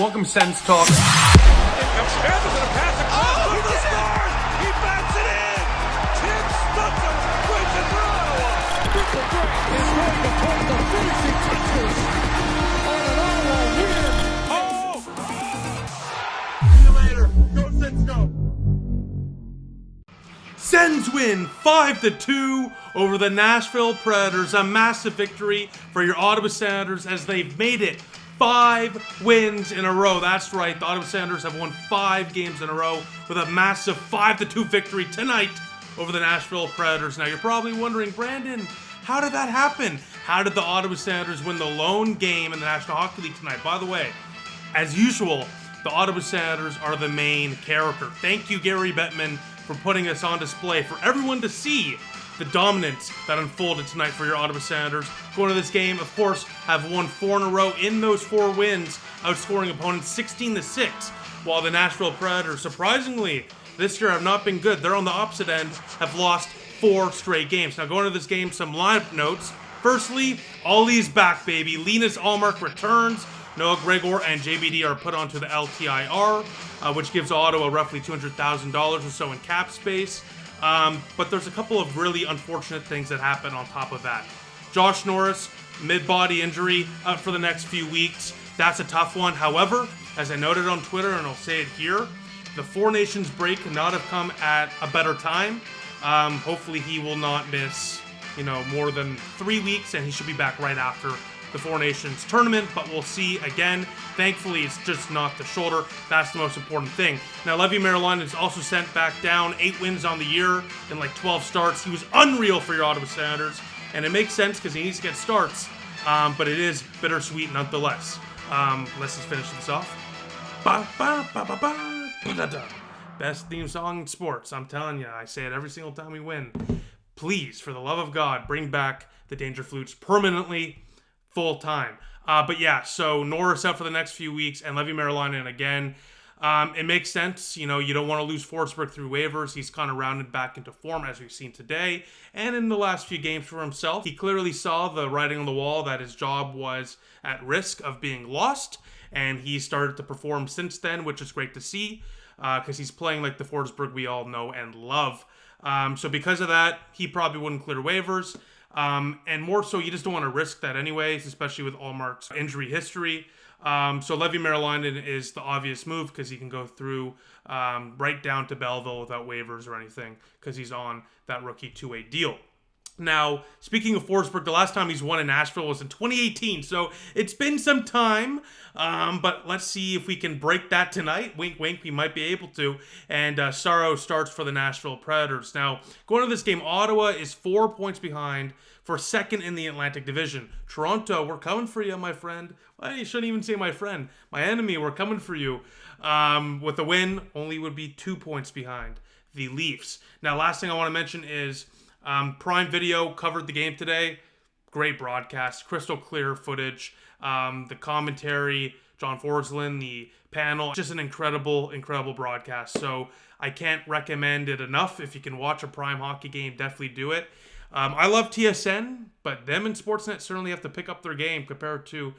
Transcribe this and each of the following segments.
Welcome, Sens Talk. Here comes Sanderson, a pass across to the stars. He bats it in. Tim Stutzler wins it for Ottawa. Triple Grant is going to put the finishing touches on an Ottawa win. See you later. Go Sens, go. Sens win 5-2 over the Nashville Predators. A massive victory for your Ottawa Senators as they've made it 5 wins in a row. That's right, the Ottawa Senators have won 5 games in a row with a massive 5-2 victory tonight over the Nashville Predators. Now you're probably wondering, Brandon, how did that happen? How did the Ottawa Senators win the lone game in the National Hockey League tonight? By the way, as usual, the Ottawa Senators are the main character. Thank you, Gary Bettman, for putting us on display for everyone to see the dominance that unfolded tonight for your Ottawa Senators. Going to this game, of course, have won 4 in a row. In those 4 wins, outscoring opponents 16-6, while the Nashville Predators, surprisingly, this year have not been good. They're on the opposite end, have lost 4 straight games. Now, going to this game, some lineup notes. Firstly, Ollie's back, baby. Linus Ullmark returns. Noah Gregor and JBD are put onto the LTIR, which gives Ottawa roughly $200,000 or so in cap space. But there's a couple of really unfortunate things that happen on top of that. Josh Norris, mid-body injury, out for the next few weeks. That's a tough one. However, as I noted on Twitter, and I'll say it here, the Four Nations break could not have come at a better time. Hopefully he will not miss, more than 3 weeks, and he should be back right after the Four Nations tournament, but we'll see again. Thankfully, it's just not the shoulder. That's the most important thing. Now, Leevi Meriläinen is also sent back down. 8 wins on the year in 12 starts. He was unreal for your Ottawa Senators, and it makes sense because he needs to get starts, but it is bittersweet nonetheless. Let's just finish this off. Best theme song in sports. I'm telling you, I say it every single time we win. Please, for the love of God, bring back the Danger Flutes permanently, full time. But yeah, so Norris out for the next few weeks and Leevi Meriläinen again. It makes sense. You don't want to lose Forsberg through waivers. He's kind of rounded back into form as we've seen today. And in the last few games for himself, he clearly saw the writing on the wall that his job was at risk of being lost. And he started to perform since then, which is great to see because he's playing like the Forsberg we all know and love. So because of that, he probably wouldn't clear waivers. And more so, you just don't want to risk that anyways, especially with Ullmark's injury history. So Leevi Meriläinen is the obvious move because he can go through right down to Belleville without waivers or anything because he's on that rookie 2-way deal. Now, speaking of Forsberg, the last time he's won in Nashville was in 2018, so it's been some time, but let's see if we can break that tonight. Wink, wink, we might be able to, and Saro starts for the Nashville Predators. Now, going to this game, Ottawa is 4 points behind for second in the Atlantic Division. Toronto, we're coming for you, my friend. Well, you shouldn't even say my friend. My enemy, we're coming for you. With a win, only would be 2 points behind the Leafs. Now, last thing I want to mention is Prime Video covered the game today. Great broadcast, crystal clear footage, the commentary, John Forsland, the panel, just an incredible broadcast. So I can't recommend it enough. If you can watch a Prime hockey game, definitely do it. I love TSN, but them and Sportsnet certainly have to pick up their game compared to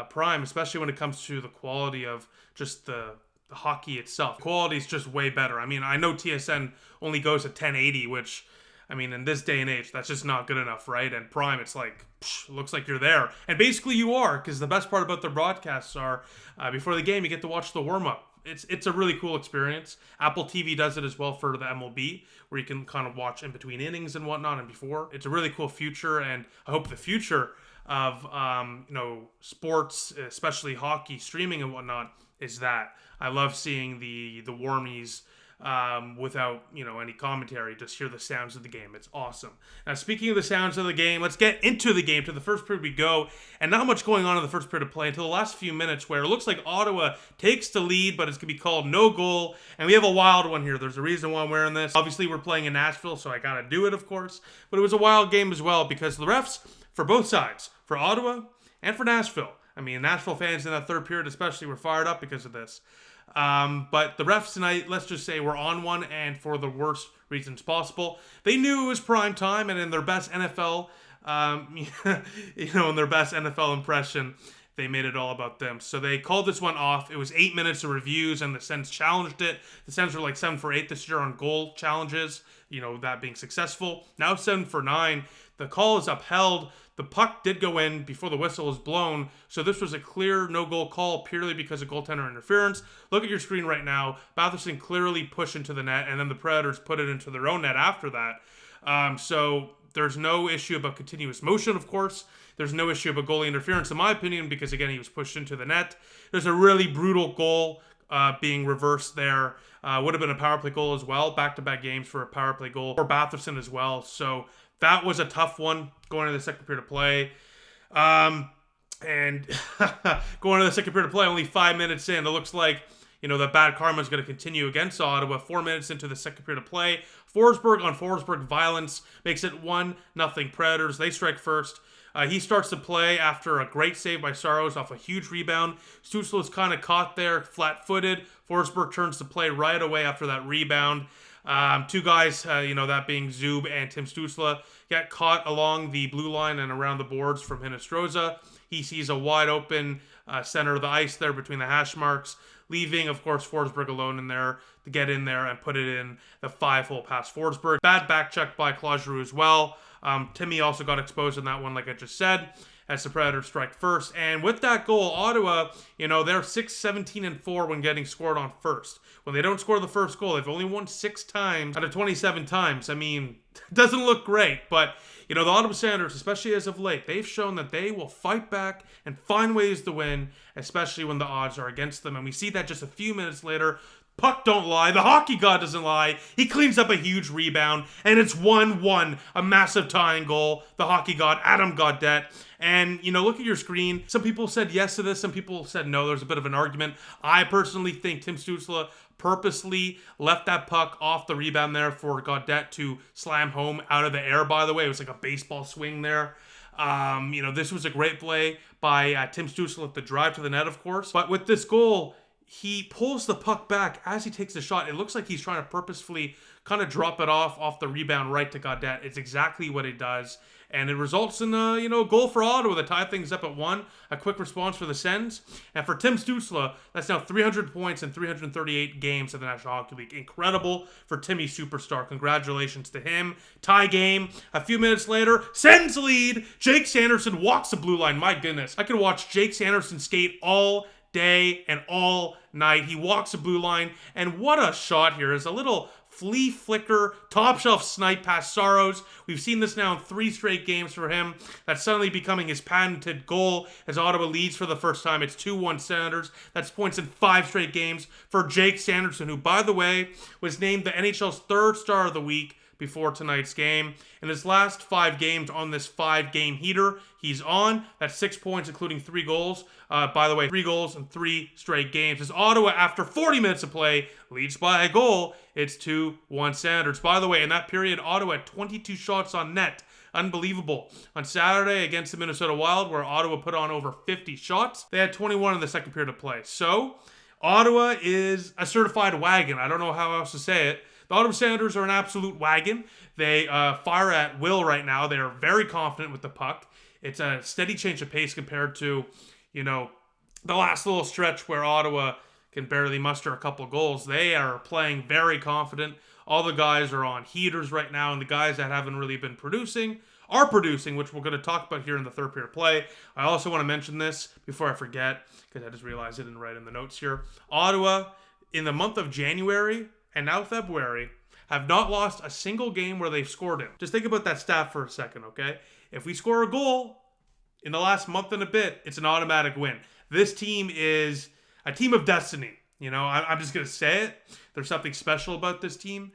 Prime, especially when it comes to the quality of just the hockey itself. Quality is just way better. I mean, I know TSN only goes to 1080, which, I mean, in this day and age, that's just not good enough, right? And Prime, it's like, looks like you're there. And basically you are, because the best part about their broadcasts are, before the game, you get to watch the warm-up. It's a really cool experience. Apple TV does it as well for the MLB, where you can kind of watch in between innings and whatnot and before. It's a really cool future, and I hope the future of, sports, especially hockey, streaming and whatnot, is that. I love seeing the warmies without any commentary, just hear the sounds of the game. It's awesome. Now, speaking of the sounds of the game, let's get into the game. To the first period we go, and not much going on in the first period of play until the last few minutes, where it looks like Ottawa takes the lead, but it's going to be called no goal, and we have a wild one here. There's a reason why I'm wearing this. Obviously, we're playing in Nashville, so I gotta do it, of course, but it was a wild game as well, because the refs, for both sides, for Ottawa and for Nashville, I mean, Nashville fans in that third period especially were fired up because of this. But the refs tonight, let's just say, were on one, and for the worst reasons possible. They knew it was prime time, and in their best NFL, in their best NFL impression, they made it all about them. So they called this one off. It was 8 minutes of reviews, and the Sens challenged it. The Sens were like 7 for 8 this year on goal challenges, that being successful. Now 7 for 9. The call is upheld. The puck did go in before the whistle was blown, so this was a clear no-goal call purely because of goaltender interference. Look at your screen right now. Batherson clearly pushed into the net, and then the Predators put it into their own net after that. So there's no issue about continuous motion, of course. There's no issue about goalie interference, in my opinion, because, again, he was pushed into the net. There's a really brutal goal being reversed there. Would have been a power play goal as well. Back-to-back games for a power play goal for Batherson as well. So that was a tough one going into the second period of play. And going into the second period of play, only 5 minutes in, it looks like, that bad karma is going to continue against Ottawa. 4 minutes into the second period of play. Forsberg on Forsberg violence makes it 1-0 Predators. They strike first. He starts to play after a great save by Saros off a huge rebound. Stützle is kind of caught there, flat-footed. Forsberg turns to play right away after that rebound. Two guys, that being Zub and Tim Stützle, get caught along the blue line and around the boards from Hinostroza. He sees a wide open center of the ice there between the hash marks, leaving, of course, Forsberg alone in there to get in there and put it in the 5-hole past Forsberg. Bad back check by Claude Giroux as well. Timmy also got exposed in that one, like I just said, as the Predators strike first. And with that goal, Ottawa, they're 6-17-4 when getting scored on first. When they don't score the first goal, they've only won 6 times out of 27 times. I mean, it doesn't look great, but, the Ottawa Senators, especially as of late, they've shown that they will fight back and find ways to win, especially when the odds are against them. And we see that just a few minutes later. Puck don't lie. The hockey god doesn't lie. He cleans up a huge rebound, and it's 1-1, a massive tying goal. The hockey god, Adam Gaudette. And, look at your screen. Some people said yes to this. Some people said no. There's a bit of an argument. I personally think Tim Stützle purposely left that puck off the rebound there for Gaudette to slam home out of the air, by the way. It was like a baseball swing there. This was a great play by Tim Stützle at the drive to the net, of course. But with this goal, he pulls the puck back as he takes the shot. It looks like he's trying to purposefully kind of drop it off the rebound right to Gaudette. It's exactly what he does. And it results in a goal for Ottawa to tie things up at 1. A quick response for the Sens. And for Tim Stützle, that's now 300 points in 338 games in the National Hockey League. Incredible for Timmy Superstar. Congratulations to him. Tie game. A few minutes later, Sens lead. Jake Sanderson walks the blue line. My goodness. I could watch Jake Sanderson skate all day and all night. He walks the blue line. And what a shot here. Is a little flea flicker, top shelf snipe past Saros. We've seen this now in 3 straight games for him. That's suddenly becoming his patented goal as Ottawa leads for the first time. It's 2-1 Senators. That's points in 5 straight games for Jake Sanderson, who, by the way, was named the NHL's 3rd star of the week before tonight's game. In his last 5 games on this 5-game heater, he's on. That's 6 points, including 3 goals. By the way, 3 goals in 3 straight games. As Ottawa, after 40 minutes of play, leads by a goal. It's 2-1 Senators. By the way, in that period, Ottawa had 22 shots on net. Unbelievable. On Saturday against the Minnesota Wild, where Ottawa put on over 50 shots, they had 21 in the second period of play. So, Ottawa is a certified wagon. I don't know how else to say it. The Ottawa Senators are an absolute wagon. They fire at will right now. They are very confident with the puck. It's a steady change of pace compared to, the last little stretch where Ottawa can barely muster a couple goals. They are playing very confident. All the guys are on heaters right now, and the guys that haven't really been producing are producing, which we're going to talk about here in the third period play. I also want to mention this before I forget, because I just realized I didn't write in the notes here. Ottawa, in the month of January and now February, have not lost a single game where they've scored in. Just think about that stat for a second, okay? If we score a goal in the last month and a bit, it's an automatic win. This team is a team of destiny. I'm just going to say it. There's something special about this team.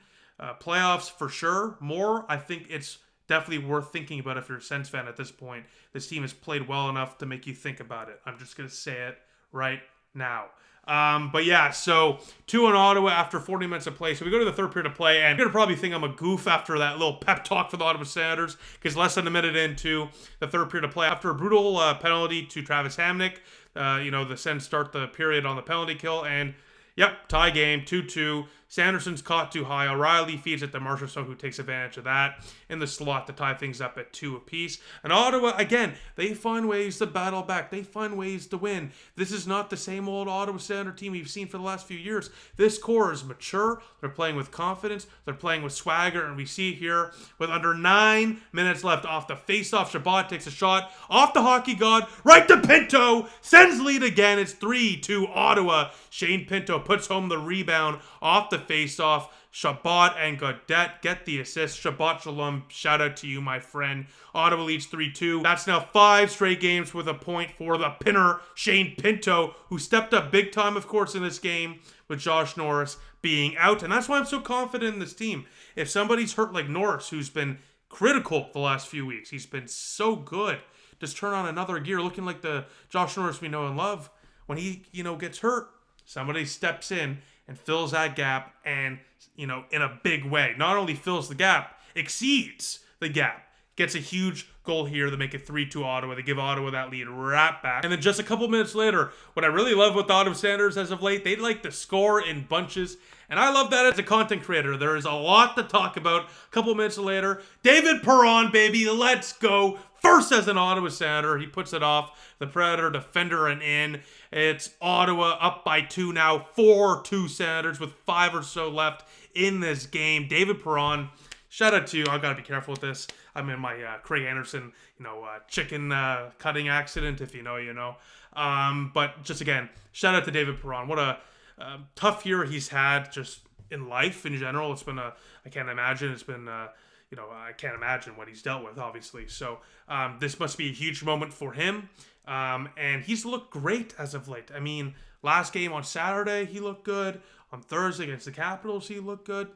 Playoffs for sure. More, I think it's definitely worth thinking about if you're a Sens fan at this point. This team has played well enough to make you think about it. I'm just going to say it right now. But yeah, so 2 on Ottawa after 40 minutes of play. So we go to the third period of play, and you're going to probably think I'm a goof after that little pep talk for the Ottawa Senators, because less than a minute into the third period of play, after a brutal penalty to Travis Hamonic, the Sens start the period on the penalty kill, and yep, tie game, 2-2. Sanderson's caught too high. O'Reilly feeds it to Marchessault, who takes advantage of that in the slot to tie things up at 2 apiece. And Ottawa, again, they find ways to battle back. They find ways to win. This is not the same old Ottawa Senator team we've seen for the last few years. This core is mature. They're playing with confidence. They're playing with swagger. And we see here, with under 9 minutes left off the face-off, Chabot takes a shot off the hockey god, right to Pinto. Sens lead again. It's 3-2 Ottawa. Shane Pinto puts home the rebound off the face-off. Chabot and Gaudette get the assist. Chabot Shalom, shout out to you, my friend. Ottawa leads 3-2. That's now 5 straight games with a point for the pinner, Shane Pinto, who stepped up big time, of course, in this game with Josh Norris being out. And that's why I'm so confident in this team. If somebody's hurt like Norris, who's been critical the last few weeks, he's been so good. Just turn on another gear, looking like the Josh Norris we know and love. When he, gets hurt, somebody steps in and fills that gap and, in a big way. Not only fills the gap, exceeds the gap. Gets a huge goal here to make it 3-2 Ottawa. They give Ottawa that lead right back. And then just a couple minutes later, what I really love with the Ottawa Senators as of late, they like to score in bunches. And I love that as a content creator. There is a lot to talk about. A couple minutes later, David Perron, baby, let's go. First as an Ottawa Senator, he puts it off the Predator defender and in. It's Ottawa up by 2 now, 4-2 Senators with 5 or so left in this game. David Perron, shout out to you. I gotta be careful with this. I'm in my Craig Anderson, chicken cutting accident. If you know, you know. But just again, shout out to David Perron. What a tough year he's had just in life in general. It's been I can't imagine. It's been I can't imagine what he's dealt with, obviously. So this must be a huge moment for him. And he's looked great as of late. I mean, last game on Saturday, he looked good. On Thursday against the Capitals, he looked good.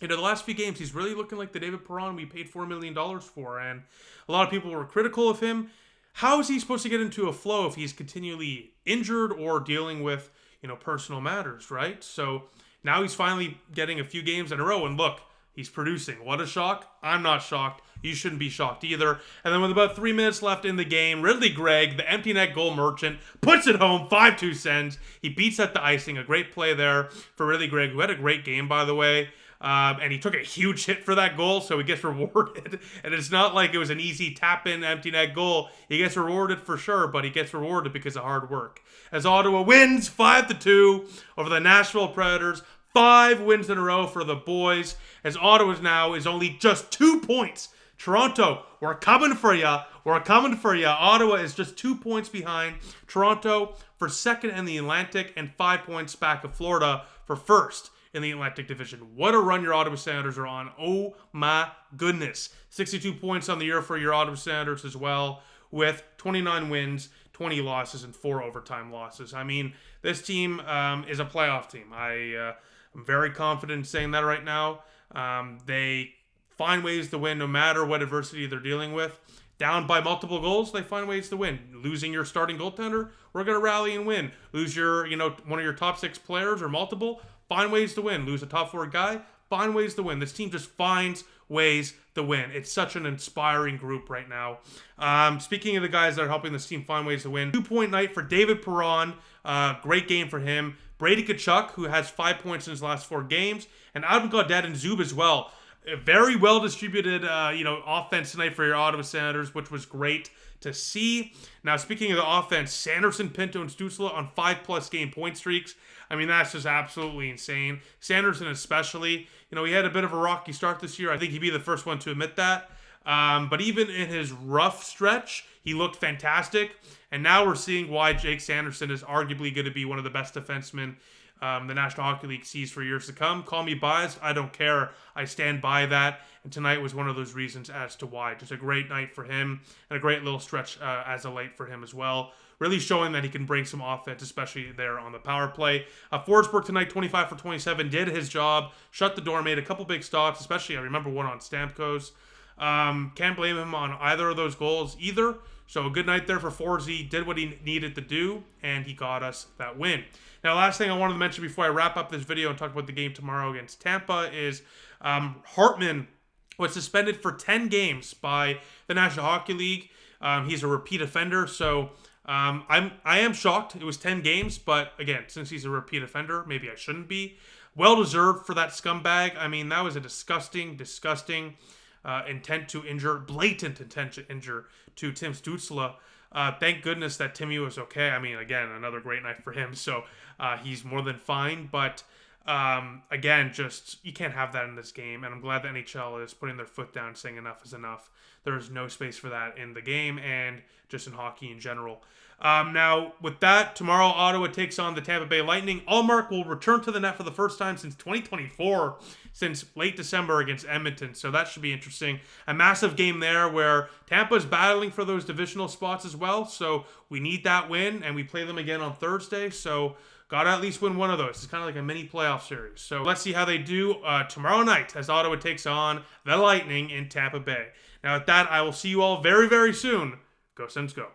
The last few games, he's really looking like the David Perron we paid $4 million for. And a lot of people were critical of him. How is he supposed to get into a flow if he's continually injured or dealing with, personal matters, right? So now he's finally getting a few games in a row. And look, he's producing. What a shock. I'm not shocked. You shouldn't be shocked either. And then with about 3 minutes left in the game, Ridley Gregg, the empty net goal merchant, puts it home, 5-2 Sens. He beats at the icing. A great play there for Ridley Gregg, who had a great game, by the way. And he took a huge hit for that goal, so he gets rewarded. And it's not like it was an easy tap-in empty net goal. He gets rewarded for sure, but he gets rewarded because of hard work. As Ottawa wins 5-2 over the Nashville Predators. 5 wins in a row for the boys, as Ottawa now is only just 2 points. Toronto, we're coming for ya. We're coming for ya. Ottawa is just 2 points behind Toronto for second in the Atlantic and 5 points back of Florida for first in the Atlantic Division. What a run your Ottawa Senators are on. Oh my goodness. 62 points on the year for your Ottawa Senators as well, with 29 wins, 20 losses, and 4 overtime losses. I mean, this team is a playoff team. I'm very confident in saying that right now. They find ways to win no matter what adversity they're dealing with. Down by multiple goals, they find ways to win. Losing your starting goaltender, we're going to rally and win. Lose your, one of your top 6 players or multiple, find ways to win. Lose a top 4 guy, find ways to win. This team just finds ways to win. It's such an inspiring group right now. Speaking of the guys that are helping this team find ways to win, 2-point night for David Perron. Great game for him. Brady Tkachuk, who has 5 points in his last 4 games, and Adam Gaudette and Zub as well. A very well distributed, offense tonight for your Ottawa Senators, which was great to see. Now, speaking of the offense, Sanderson, Pinto, and Stützle on 5+ game point streaks. I mean, that's just absolutely insane. Sanderson especially, he had a bit of a rocky start this year. I think he'd be the first one to admit that. But even in his rough stretch, he looked fantastic. And now we're seeing why Jake Sanderson is arguably going to be one of the best defensemen the National Hockey League sees for years to come. Call me biased. I don't care. I stand by that. And tonight was one of those reasons as to why. Just a great night for him and a great little stretch as of late for him as well. Really showing that he can bring some offense, especially there on the power play. Forsberg tonight, 25 for 27, did his job, shut the door, made a couple big stops, especially I remember one on Stamkos. Can't blame him on either of those goals either. So a good night there for Forsberg. Did what he needed to do, and he got us that win. Now, last thing I wanted to mention before I wrap up this video and talk about the game tomorrow against Tampa is Hartman was suspended for 10 games by the National Hockey League. He's a repeat offender, so I am shocked. It was 10 games, but again, since he's a repeat offender, maybe I shouldn't be. Well deserved for that scumbag. I mean, that was a disgusting intent to injure, blatant intent to injure to Tim Stützle. Thank goodness that Timmy was okay. I mean, again, another great night for him. So he's more than fine. But again, just you can't have that in this game. And I'm glad the NHL is putting their foot down, saying enough is enough. There is no space for that in the game and just in hockey in general. Now, with that, tomorrow Ottawa takes on the Tampa Bay Lightning. Allmark will return to the net for the first time since 2024, since late December against Edmonton. So that should be interesting. A massive game there where Tampa's battling for those divisional spots as well. So we need that win, and we play them again on Thursday. So got to at least win one of those. It's kind of like a mini playoff series. So let's see how they do tomorrow night as Ottawa takes on the Lightning in Tampa Bay. Now, with that, I will see you all very, very soon. Go Sens, go.